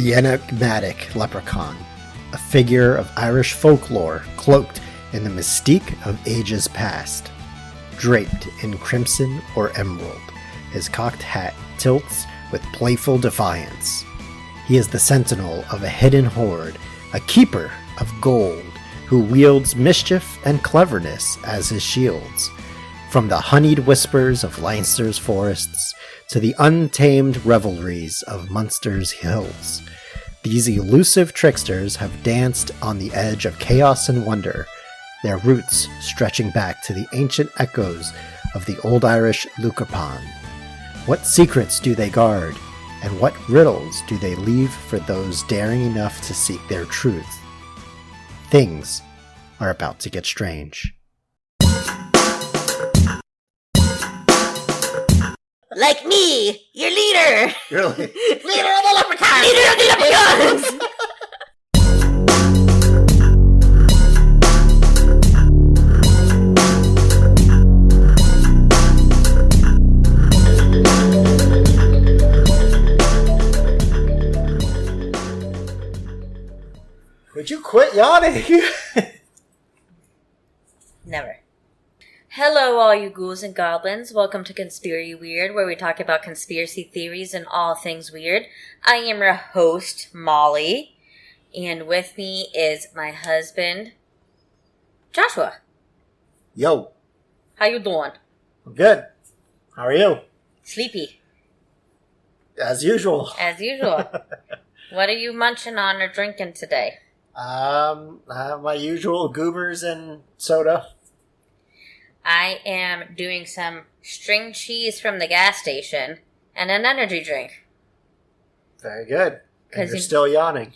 The enigmatic Leprechaun, a figure of Irish folklore cloaked in the mystique of ages past. Draped in crimson or emerald, his cocked hat tilts with playful defiance. He is the sentinel of a hidden hoard, a keeper of gold, who wields mischief and cleverness as his shields. From the honeyed whispers of Leinster's forests to the untamed revelries of Munster's hills, these elusive tricksters have danced on the edge of chaos and wonder, their roots stretching back to the ancient echoes of the old Irish luchorpan. What secrets do they guard, and what riddles do they leave for those daring enough to seek their truth? Things are about to get strange. Like me, your leader! Really? Leader of the leprechauns! Leader of the leprechauns! Would you quit yawning? Never. Hello, all you ghouls and goblins. Welcome to Conspiracy Weird, where we talk about conspiracy theories and all things weird. I am your host, Molly, and with me is my husband, Joshua. Yo. How you doing? I'm good. How are you? Sleepy. As usual. As usual. What are you munching on or drinking today? I have my usual goobers and soda. I am doing some string cheese from the gas station and an energy drink. Very good. And you're you... still yawning.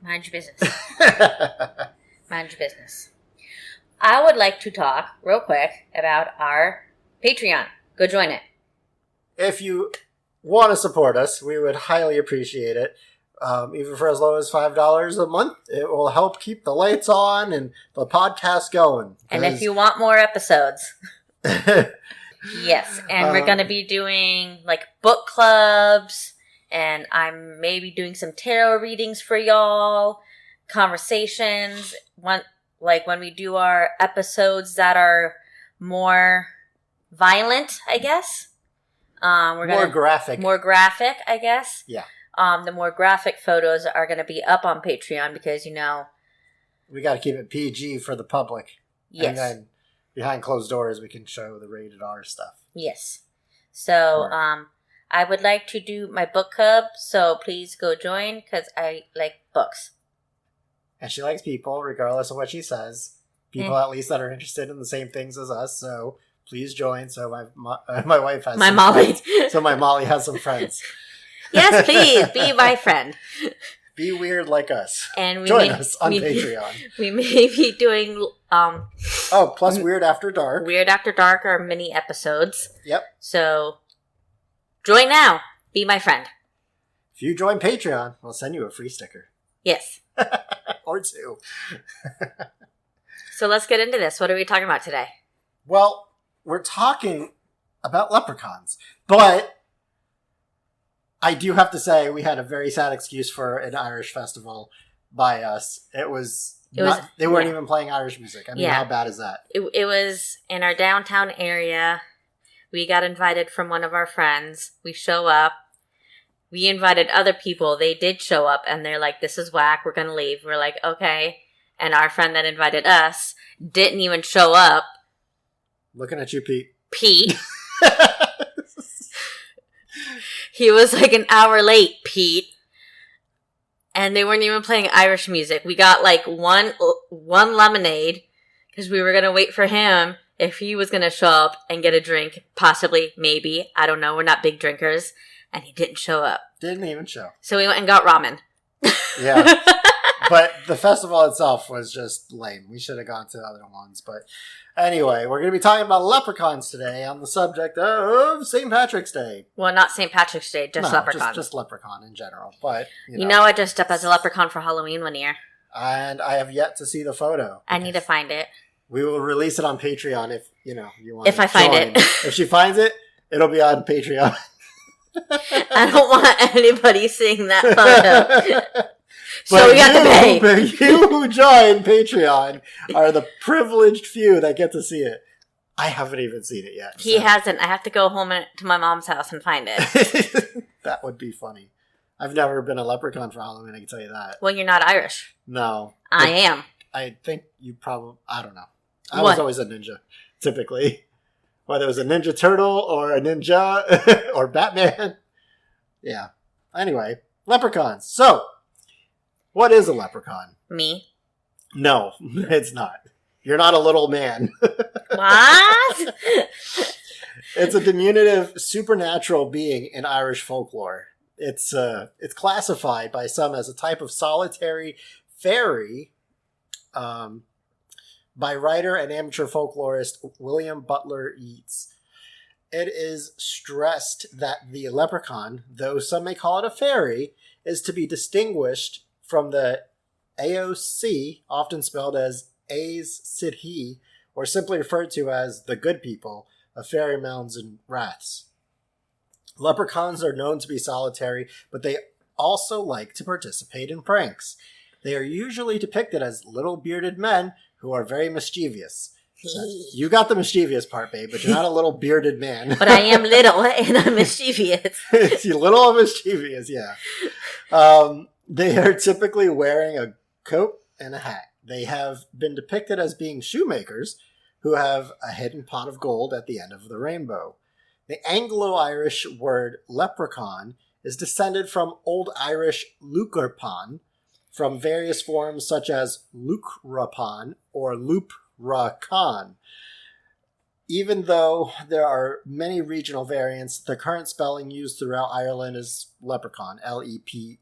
Mind your business. Mind your business. I would like to talk real quick about our Patreon. Go join it. If you want to support us, we would highly appreciate it. Even for as low as $5 a month, it will help keep the lights on and the podcast going. And if you want more episodes, yes. And we're going to be doing like book clubs, and I'm maybe doing some tarot readings for y'all, conversations. When we do our episodes that are more violent, I guess. More graphic, I guess. Yeah. The more graphic photos are going to be up on Patreon because, we got to keep it PG for the public. Yes. And then behind closed doors, we can show the rated R stuff. Yes. So, I would like to do my book club, so please go join because I like books. And she likes people, regardless of what she says. People, at least, that are interested in the same things as us. So please join. So my wife has Molly. So my Molly has some friends. Yes, please be my friend. Be weird like us. And join us on Patreon. We may be doing plus Weird After Dark. Weird After Dark are mini episodes. Yep. So join now. Be my friend. If you join Patreon, we'll send you a free sticker. Yes. Or two. So let's get into this. What are we talking about today? Well, we're talking about leprechauns, but I do have to say we had a very sad excuse for an Irish festival by us. They weren't even playing Irish music. I mean, how bad is that? It was in our downtown area. We got invited from one of our friends. We show up. We invited other people. They did show up, and they're like, this is whack. We're going to leave. We're like, okay. And our friend that invited us didn't even show up. Looking at you, Pete. He was like an hour late, Pete. And they weren't even playing Irish music. We got like one lemonade because we were going to wait for him if he was going to show up and get a drink. Possibly, maybe. I don't know. We're not big drinkers. And he didn't show up. Didn't even show. So we went and got ramen. Yeah. But the festival itself was just lame. We should have gone to the other ones. But anyway, we're going to be talking about leprechauns today on the subject of St. Patrick's Day. Well, not St. Patrick's Day, just leprechaun. Just leprechaun in general. But I dressed up as a leprechaun for Halloween one year. And I have yet to see the photo. I need to find it. We will release it on Patreon if you want. If I find it. If she finds it, it'll be on Patreon. I don't want anybody seeing that photo. So we got to pay. But you who join Patreon are the privileged few that get to see it. I haven't even seen it yet. He hasn't. I have to go home to my mom's house and find it. That would be funny. I've never been a leprechaun for Halloween, I can tell you that. Well, you're not Irish. No. I am. I think you probably... I don't know. I was always a ninja, typically. Whether it was a Ninja Turtle or a ninja or Batman. Yeah. Anyway, leprechauns. So, what is a leprechaun? Me. No, it's not. You're not a little man. What? It's a diminutive supernatural being in Irish folklore. It's classified by some as a type of solitary fairy by writer and amateur folklorist William Butler Yeats. It is stressed that the leprechaun, though some may call it a fairy, is to be distinguished from the AOC, often spelled as Aes Sidhe, or simply referred to as the good people of fairy mounds and raths. Leprechauns are known to be solitary, but they also like to participate in pranks. They are usually depicted as little bearded men who are very mischievous. You got the mischievous part, babe, but you're not a little bearded man. But I am little and I'm mischievous. You're little and mischievous, yeah. They are typically wearing a coat and a hat. They have been depicted as being shoemakers who have a hidden pot of gold at the end of the rainbow. The Anglo-Irish word leprechaun is descended from Old Irish luchorpan, from various forms such as luchorpan or luchorpan. Even though there are many regional variants, the current spelling used throughout Ireland is leprechaun, Leprechaun.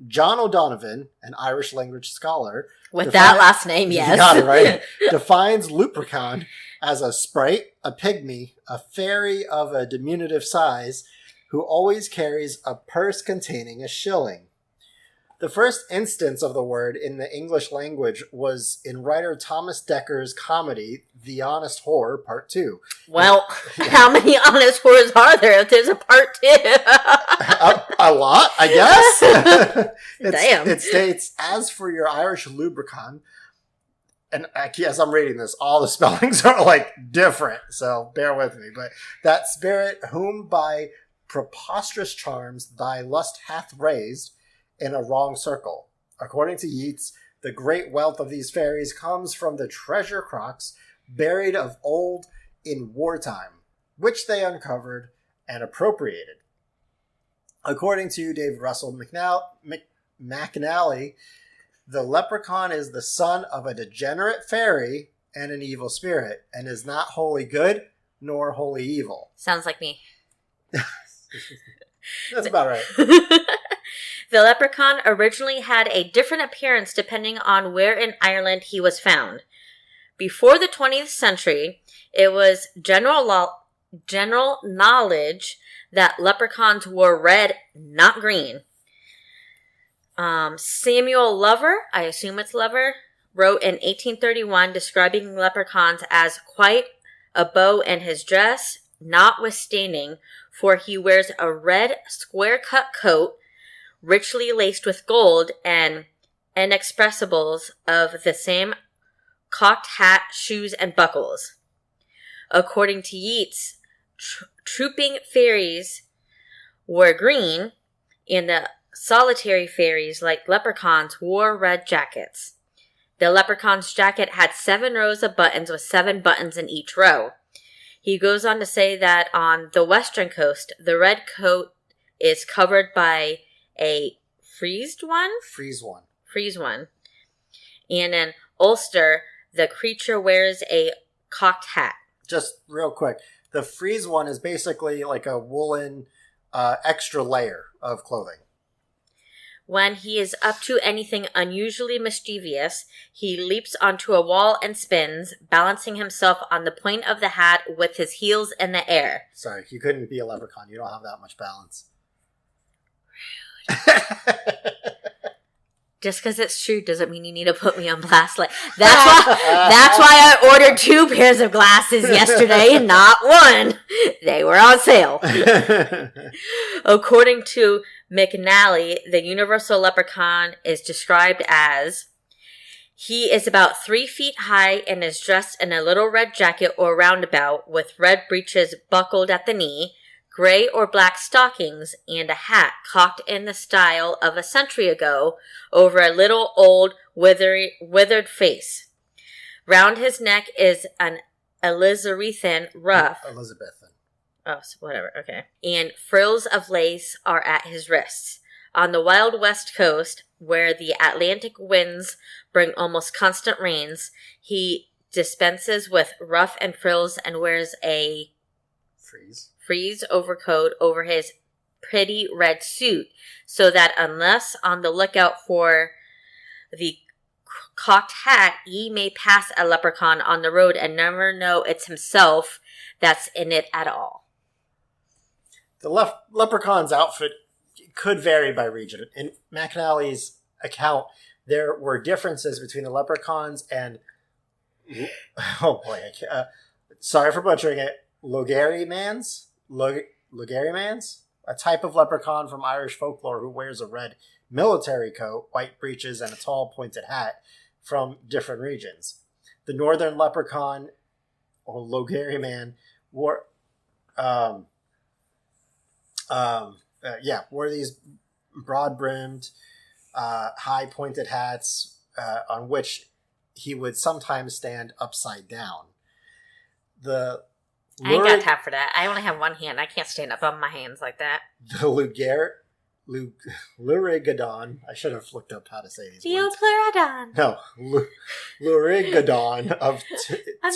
John O'Donovan, an Irish language scholar, with that last name, yes. You got it, right? Defines leprechaun as a sprite, a pygmy, a fairy of a diminutive size, who always carries a purse containing a shilling. The first instance of the word in the English language was in writer Thomas Decker's comedy, The Honest Whore, Part 2. Well, how many honest whores are there if there's a Part 2? A lot, I guess. Damn. It states, as for your Irish lubricant, and as I'm reading this, all the spellings are different, so bear with me. But that spirit whom by preposterous charms thy lust hath raised in a wrong circle. According to Yeats, the great wealth of these fairies comes from the treasure crocks buried of old in wartime, which they uncovered and appropriated. According to David Russell McNally, the leprechaun is the son of a degenerate fairy and an evil spirit, and is not wholly good nor wholly evil. Sounds like me. That's about right. The leprechaun originally had a different appearance depending on where in Ireland he was found. Before the 20th century, it was general knowledge that leprechauns wore red, not green. Samuel Lover, I assume it's Lover, wrote in 1831 describing leprechauns as quite a beau in his dress, notwithstanding, for he wears a red square-cut coat, richly laced with gold, and inexpressibles of the same cocked hat, shoes, and buckles. According to Yeats, trooping fairies wore green, and the solitary fairies, like leprechauns, wore red jackets. The leprechaun's jacket had 7 rows of buttons with 7 buttons in each row. He goes on to say that on the western coast, the red coat is covered by a frieze one. And in Ulster, the creature wears a cocked hat. Just real quick, the frieze one is basically like a woolen extra layer of clothing. When he is up to anything unusually mischievous, he leaps onto a wall and spins, balancing himself on the point of the hat with his heels in the air. Sorry, you couldn't be a leprechaun. You don't have that much balance. Just because it's true doesn't mean you need to put me on blast. Like that's why I ordered 2 pairs of glasses yesterday and not 1. They were on sale. According to McNally, the universal leprechaun is described as: he is about 3 feet high and is dressed in a little red jacket or roundabout with red breeches buckled at the knee, gray or black stockings, and a hat cocked in the style of a century ago over a little old withered face. Round his neck is an Elizabethan ruff. Elizabethan. Oh, so whatever, okay. And frills of lace are at his wrists. On the wild west coast, where the Atlantic winds bring almost constant rains, he dispenses with ruff and frills and wears a frieze overcoat over his pretty red suit, so that unless on the lookout for the cocked hat, ye may pass a leprechaun on the road and never know it's himself that's in it at all. The leprechaun's outfit could vary by region. In McNally's account, there were differences between the leprechauns and, oh boy, sorry for butchering it, Luchorpans, a type of leprechaun from Irish folklore who wears a red military coat, white breeches, and a tall pointed hat from different regions. The northern leprechaun, or Luchorpan, wore these broad-brimmed, high-pointed hats on which he would sometimes stand upside down. I ain't got time for that. I only have one hand. I can't stand up on my hands like that. The Lurigadon. I should have looked up how to say these words. Leopleurodon. No. Lurigadon of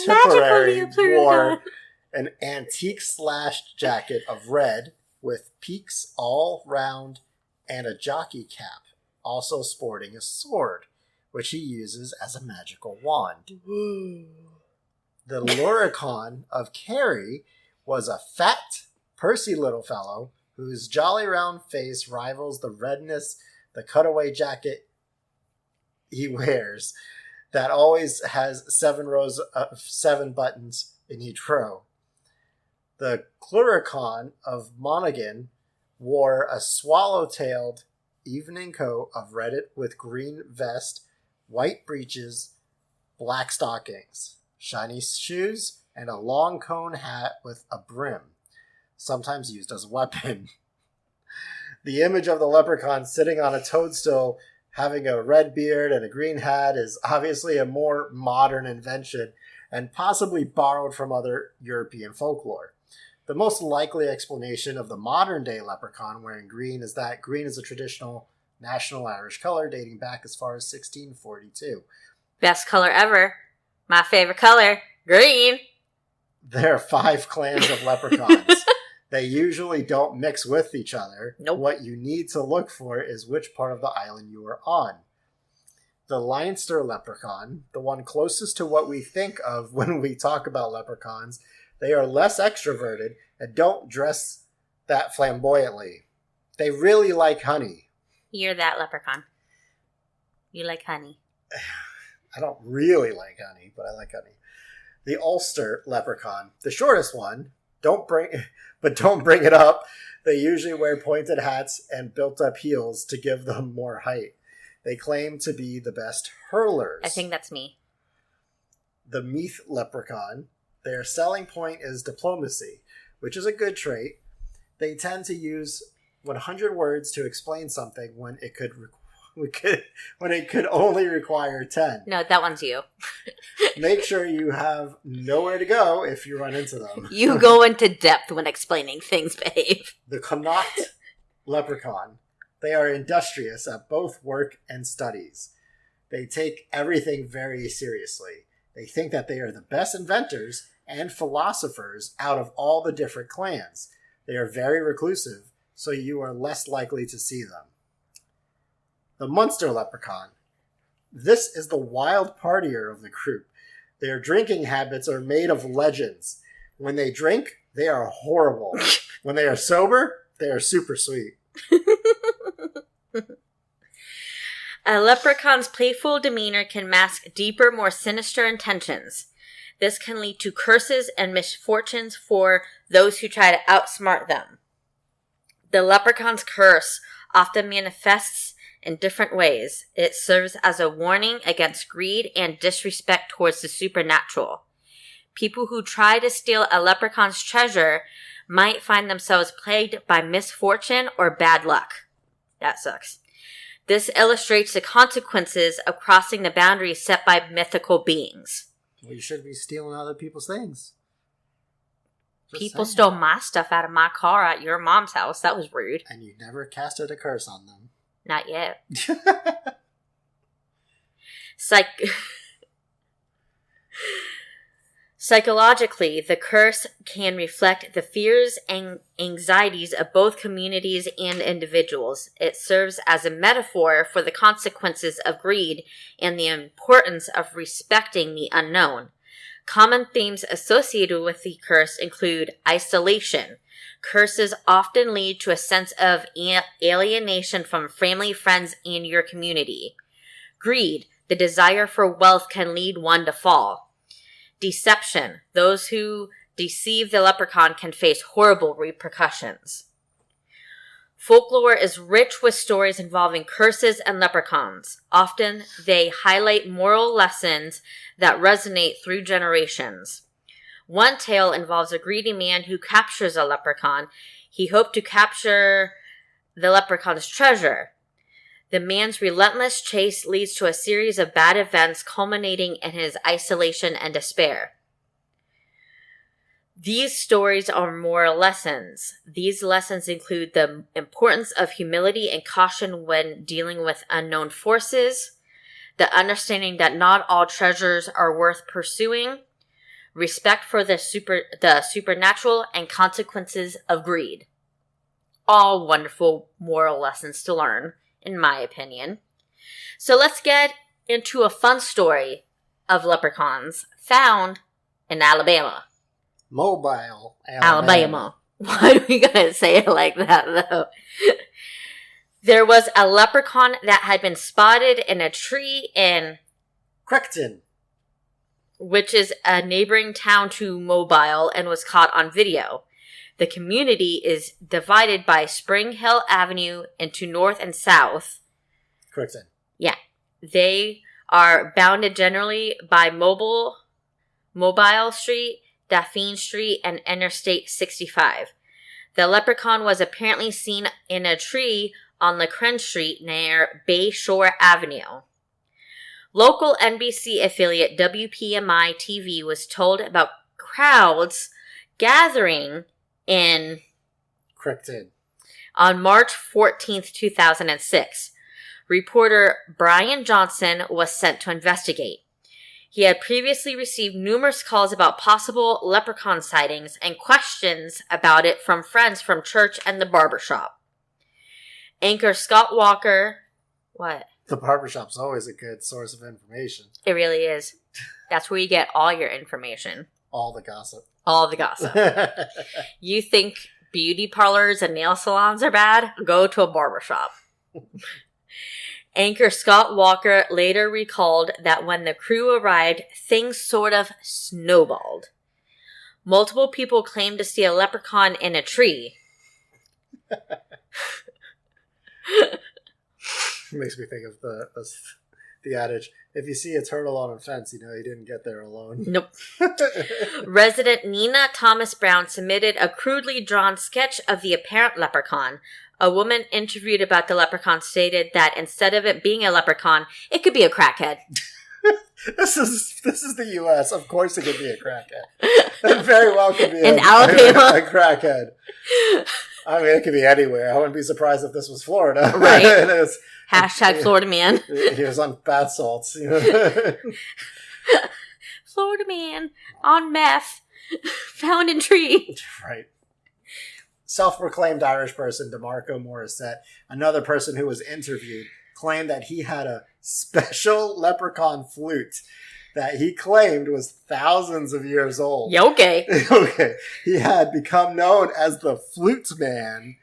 Tipperary wore an antique slashed jacket of red with peaks all round and a jockey cap, also sporting a sword, which he uses as a magical wand. Ooh. The Leprechaun of Kerry was a fat, pursy little fellow whose jolly round face rivals the redness the cutaway jacket he wears that always has 7 rows of 7 buttons in each row. The Leprechaun of Monaghan wore a swallow-tailed evening coat of red with green vest, white breeches, black stockings, shiny shoes, and a long cone hat with a brim, sometimes used as a weapon. The image of the leprechaun sitting on a toadstool having a red beard and a green hat is obviously a more modern invention and possibly borrowed from other European folklore. The most likely explanation of the modern-day leprechaun wearing green is that green is a traditional national Irish color dating back as far as 1642. Best color ever. My favorite color, green. There are 5 clans of leprechauns. They usually don't mix with each other. Nope. What you need to look for is which part of the island you are on. The Leinster leprechaun, the one closest to what we think of when we talk about leprechauns, they are less extroverted and don't dress that flamboyantly. They really like honey. You're that leprechaun. You like honey. I don't really like honey, but I like honey. The Ulster leprechaun, the shortest one, don't bring it up. They usually wear pointed hats and built-up heels to give them more height. They claim to be the best hurlers. I think that's me. The Meath leprechaun, their selling point is diplomacy, which is a good trait. They tend to use 100 words to explain something when it could only require 10. No, that one's you. Make sure you have nowhere to go if you run into them. You go into depth when explaining things, babe. The Connacht leprechaun. They are industrious at both work and studies. They take everything very seriously. They think that they are the best inventors and philosophers out of all the different clans. They are very reclusive, so you are less likely to see them. The Munster leprechaun. This is the wild partier of the group. Their drinking habits are made of legends. When they drink, they are horrible. When they are sober, they are super sweet. A leprechaun's playful demeanor can mask deeper, more sinister intentions. This can lead to curses and misfortunes for those who try to outsmart them. The leprechaun's curse often manifests in different ways. It serves as a warning against greed and disrespect towards the supernatural. People who try to steal a leprechaun's treasure might find themselves plagued by misfortune or bad luck. That sucks. This illustrates the consequences of crossing the boundaries set by mythical beings. Well, you shouldn't be stealing other people's things. People stole my stuff out of my car at your mom's house. That was rude. And you never casted a curse on them. Not yet. Psychologically, the curse can reflect the fears and anxieties of both communities and individuals. It serves as a metaphor for the consequences of greed and the importance of respecting the unknown. Common themes associated with the curse include isolation. Curses often lead to a sense of alienation from family, friends, and your community. Greed, the desire for wealth, can lead one to fall. Deception, those who deceive the leprechaun can face horrible repercussions. Folklore is rich with stories involving curses and leprechauns. Often, they highlight moral lessons that resonate through generations. One tale involves a greedy man who captures a leprechaun. He hoped to capture the leprechaun's treasure. The man's relentless chase leads to a series of bad events culminating in his isolation and despair. These stories are moral lessons. These lessons include the importance of humility and caution when dealing with unknown forces, the understanding that not all treasures are worth pursuing, respect for the supernatural, and consequences of greed. All wonderful moral lessons to learn, in my opinion. So let's get into a fun story of leprechauns found in Alabama. Mobile Alabama. Why do we gotta say it like that, though? There was a leprechaun that had been spotted in a tree in Cricton, which is a neighboring town to Mobile, and was caught on video. The community is divided by Spring Hill Avenue into north and south. Cricton. Yeah. They are bounded generally by Mobile Street, Daphne Street, and Interstate 65. The leprechaun was apparently seen in a tree on Leprechaun Street near Bay Shore Avenue. Local NBC affiliate WPMI TV was told about crowds gathering in Cricton on March 14th, 2006. Reporter Brian Johnson was sent to investigate. He had previously received numerous calls about possible leprechaun sightings and questions about it from friends from church and the barbershop. Anchor Scott Walker... What? The barbershop's always a good source of information. It really is. That's where you get all your information. All the gossip. All the gossip. You think beauty parlors and nail salons are bad? Go to a barbershop. Anchor Scott Walker later recalled that when the crew arrived, things sort of snowballed. Multiple people claimed to see a leprechaun in a tree. Makes me think of the adage, if you see a turtle on a fence, you know you didn't get there alone. Nope. Resident Nina Thomas Brown submitted a crudely drawn sketch of the apparent leprechaun. A woman interviewed about the leprechaun stated that instead of it being a leprechaun, it could be a crackhead. This is the U.S. Of course it could be a crackhead. It very well could be in Alabama. A crackhead. I mean, it could be anywhere. I wouldn't be surprised if this was Florida. Right. Hashtag Florida man. He was on bath salts. You know? Florida man on meth. Found in tree. Right. Self-proclaimed Irish person DeMarco Morissette, another person who was interviewed, claimed that he had a special leprechaun flute that he claimed was thousands of years old. Yeah, okay. Okay. He had become known as the Flute Man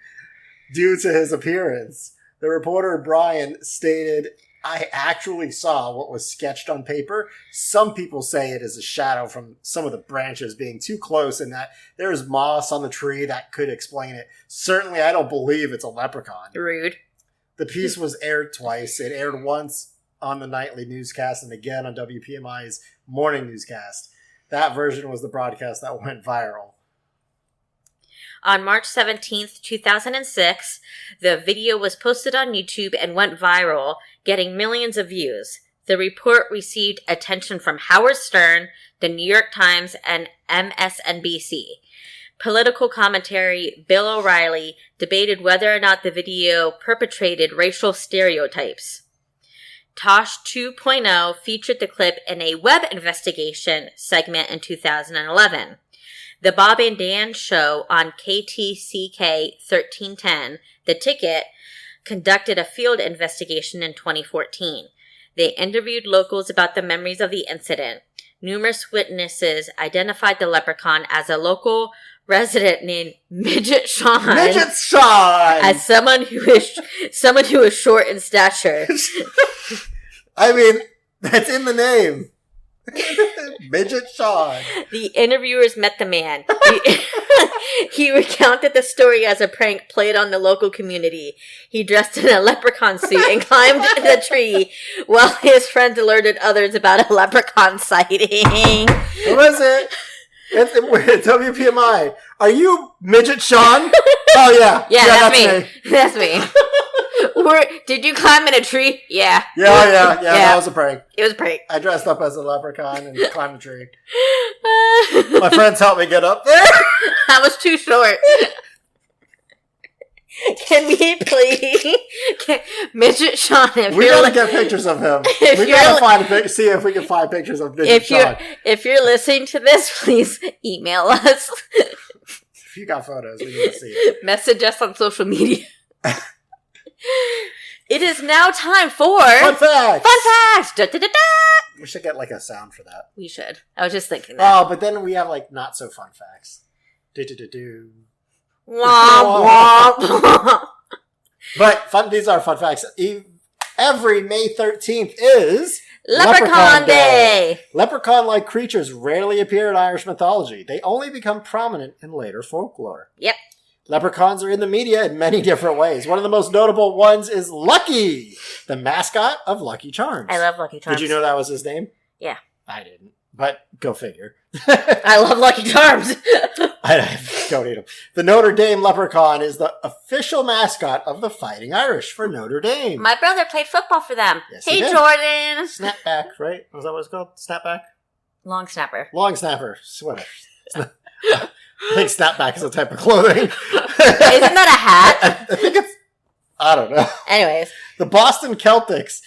due to his appearance. The reporter Brian stated, I actually saw what was sketched on paper. Some people say it is a shadow from some of the branches being too close and that there's moss on the tree that could explain it. Certainly, I don't believe it's a leprechaun. Rude. The piece was aired twice. It aired once on the nightly newscast and again on WPMI's morning newscast. That version was the broadcast that went viral. On March 17th, 2006, the video was posted on YouTube and went viral, getting millions of views. The report received attention from Howard Stern, the New York Times, and MSNBC. Political commentary Bill O'Reilly debated whether or not the video perpetrated racial stereotypes. Tosh 2.0 featured the clip in a web investigation segment in 2011. The Bob and Dan show on KTCK 1310, The Ticket, conducted a field investigation in 2014. They interviewed locals about the memories of the incident. Numerous witnesses identified the leprechaun as a local resident named Midget Sean. Midget Sean! As someone who is short in stature. I mean, that's in the name. Midget Sean. The interviewers met the man. He recounted the story as a prank played on the local community. He dressed in a leprechaun suit and climbed the tree while his friends alerted others about a leprechaun sighting. What was it? It's WPMI. Are you Midget Sean? Oh, yeah. Yeah, that's me. That's me. Did you climb in a tree? Yeah. Yeah, that was a prank. It was a prank. I dressed up as a leprechaun and climbed a tree. My friends helped me get up there. I was too short. Can we please... Midget Sean, we gotta get pictures of him. We gotta see if we can find pictures of Midget Sean. If you're listening to this, please email us. If you got photos, we need to see it. Message us on social media. It is now time for... Fun facts! Fun facts! Da, da, da, da. We should get like a sound for that. We should. I was just thinking that. Oh, but then we have like not so fun facts. Do-do-do-do. Womp, womp. But these are fun facts. Every May 13th is... Leprechaun Day! Leprechaun-like creatures rarely appear in Irish mythology. They only become prominent in later folklore. Yep. Leprechauns are in the media in many different ways. One of the most notable ones is Lucky, the mascot of Lucky Charms. I love Lucky Charms. Did you know that was his name? Yeah. I didn't, but go figure. I love Lucky Charms. I don't eat them. The Notre Dame Leprechaun is the official mascot of the Fighting Irish for Notre Dame. My brother played football for them. Yes, hey, Jordan. Snapback, right? Was that what it's called? Snapback? Long snapper. Long snapper. Whatever. I think snapback is a type of clothing. Isn't that a hat? I think it's... I don't know. Anyways. The Boston Celtics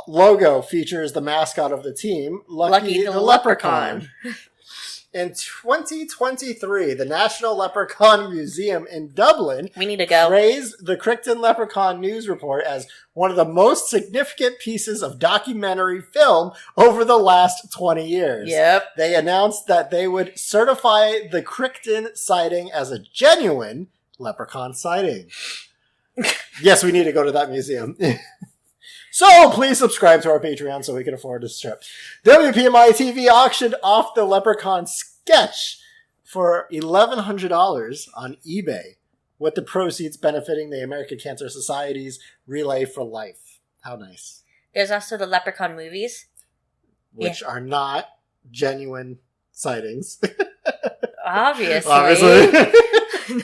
logo features the mascot of the team, Lucky the Leprechaun. In 2023, the National Leprechaun Museum in Dublin we need to go. praised the Crichton Leprechaun News Report as one of the most significant pieces of documentary film over the last 20 years. Yep. They announced that they would certify the Crichton sighting as a genuine leprechaun sighting. Yes, we need to go to that museum. So, please subscribe to our Patreon so we can afford this trip. WPMI TV auctioned off the leprechaun sketch for $1,100 on eBay, with the proceeds benefiting the American Cancer Society's Relay for Life. How nice. There's also the Leprechaun movies. Which are not genuine sightings. Obviously.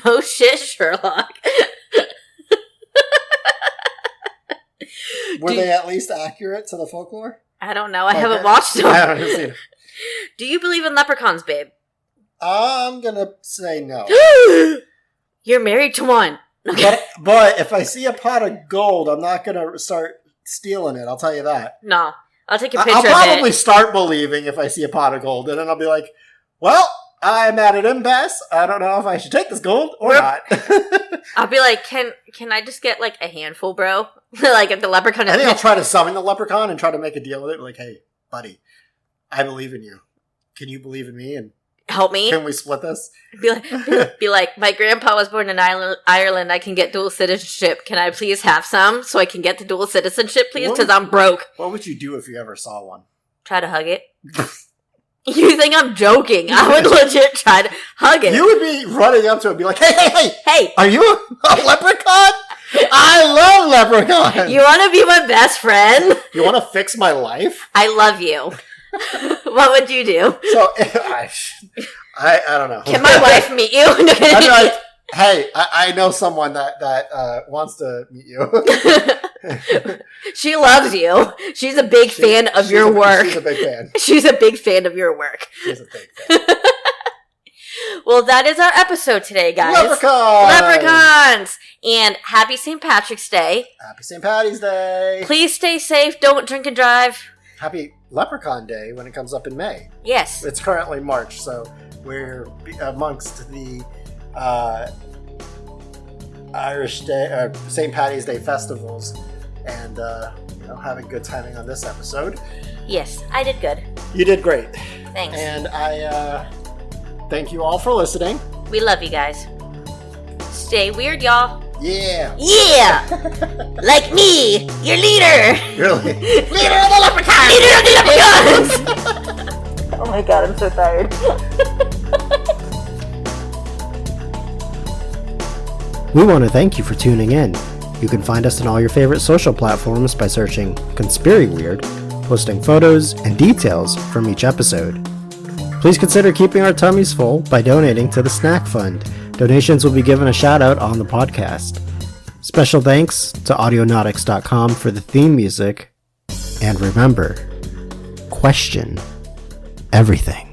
No shit, Sherlock. Were they at least accurate to the folklore? I don't know. I haven't watched them. I haven't seen it. Do you believe in leprechauns, babe? I'm gonna say no. You're married to one. Okay. But if I see a pot of gold, I'm not gonna start stealing it. I'll tell you that. No. I'll take a picture of it. I'll probably start believing if I see a pot of gold, and then I'll be like, well, I'm at an impasse. I don't know if I should take this gold or not. I'll be like, can I just get like a handful, bro? Like if the leprechaun. I think I'll try to summon the leprechaun and try to make a deal with it. Like, hey, buddy, I believe in you. Can you believe in me? And Help me. Can we split this? Be like, my grandpa was born in Ireland. I can get dual citizenship. Can I please have some so I can get the dual citizenship, please? Because I'm broke. What would you do if you ever saw one? Try to hug it. You think I'm joking? I would legit try to hug it. You would be running up to it and be like, hey! Are you a leprechaun? I love leprechauns! You want to be my best friend? You want to fix my life? I love you. What would you do? So, I don't know. Can my wife meet you? I'd be like, hey, I know someone that wants to meet you. She loves you. She's a big fan of your work. She's a big fan. She's a big fan of your work. She's a big fan. Well, that is our episode today, guys. Leprechauns! And happy St. Patrick's Day. Happy St. Patty's Day. Please stay safe. Don't drink and drive. Happy Leprechaun Day when it comes up in May. Yes. It's currently March, so we're amongst the Irish Day, St. Patty's Day festivals, and having good timing on this episode. Yes, I did good. You did great. Thanks. And I thank you all for listening. We love you guys. Stay weird, y'all. Yeah. Yeah! Like me, your leader! Really? Leader of the leprechauns! Leader of the leprechauns! Oh my god, I'm so tired. We want to thank you for tuning in. You can find us on all your favorite social platforms by searching Conspiracy Weird, posting photos and details from each episode. Please consider keeping our tummies full by donating to the Snack Fund. Donations will be given a shout out on the podcast. Special thanks to audionautics.com for the theme music. And remember, question everything.